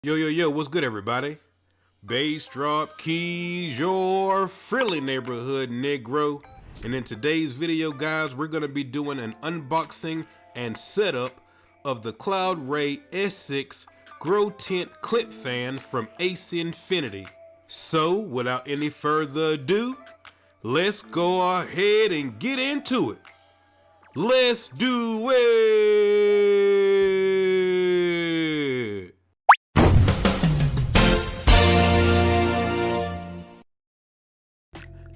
Yo, what's good, everybody? Bassdropkeys, your friendly neighborhood Negro. And in today's video, guys, we're going to be doing an unboxing and setup of the Cloudray S6 Grow Tent Clip Fan from AC Infinity. So, without any further ado, let's go ahead and get into it. Let's do it!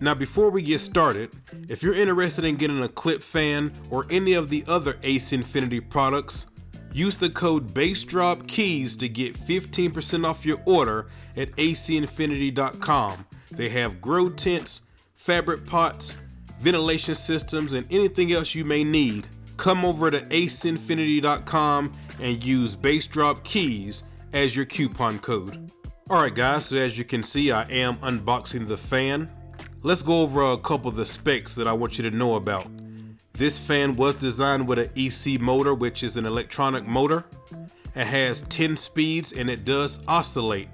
Now, before we get started, if you're interested in getting a clip fan or any of the other AC Infinity products, use the code Bassdropkeys to get 15% off your order at acinfinity.com. They have grow tents, fabric pots, ventilation systems, and anything else you may need. Come over to acinfinity.com and use Bassdropkeys as your coupon code. Alright guys, so as you can see, I am unboxing the fan. Let's go over a couple of the specs that I want you to know about. This fan was designed with an EC motor, which is an electronic motor. It has 10 speeds and it does oscillate.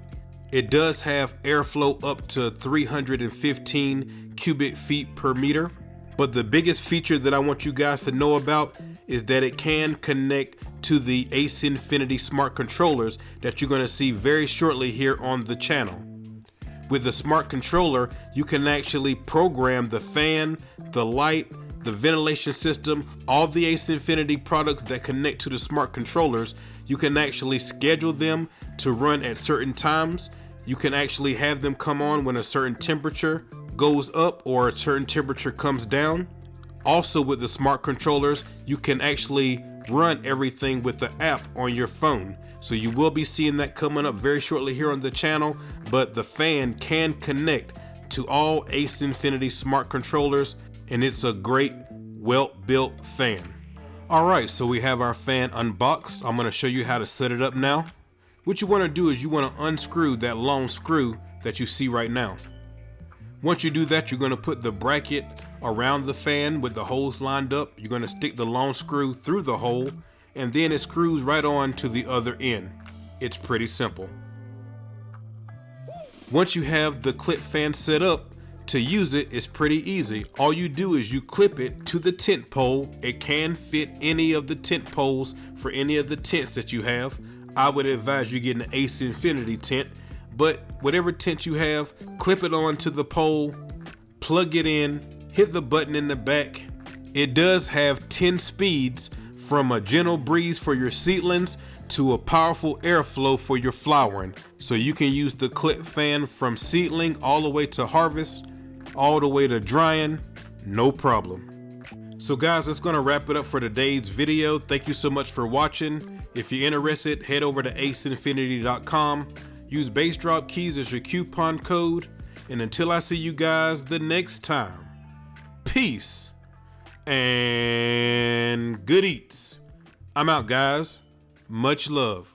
It does have airflow up to 315 cubic feet per meter. But the biggest feature that I want you guys to know about is that it can connect to the AC Infinity smart controllers that you're going to see very shortly here on the channel. With the smart controller, you can actually program the fan, the light, the ventilation system, all the AC Infinity products that connect to the smart controllers. You can actually schedule them to run at certain times. You can actually have them come on when a certain temperature goes up or a certain temperature comes down. Also, with the smart controllers, you can actually run everything with the app on your phone. So you will be seeing that coming up very shortly here on the channel, but the fan can connect to all AC Infinity smart controllers, and it's a great, well-built fan. All right, so we have our fan unboxed. I'm gonna show you how to set it up now. What you wanna do is you wanna unscrew that long screw that you see right now. Once you do that, you're gonna put the bracket around the fan with the holes lined up. You're gonna stick the long screw through the hole, and then it screws right on to the other end. It's pretty simple. Once you have the clip fan set up, to use it is pretty easy. All you do is you clip it to the tent pole. It can fit any of the tent poles for any of the tents that you have. I would advise you getting an AC Infinity tent, but whatever tent you have, clip it onto the pole, plug it in, hit the button in the back. It does have 10 speeds, from a gentle breeze for your seedlings to a powerful airflow for your flowering. So you can use the clip fan from seedling all the way to harvest, all the way to drying, no problem. So guys, that's gonna wrap it up for today's video. Thank you so much for watching. If you're interested, head over to acinfinity.com. Use Bassdropkeys as your coupon code. And until I see you guys the next time, peace and good eats. I'm out, guys. Much love.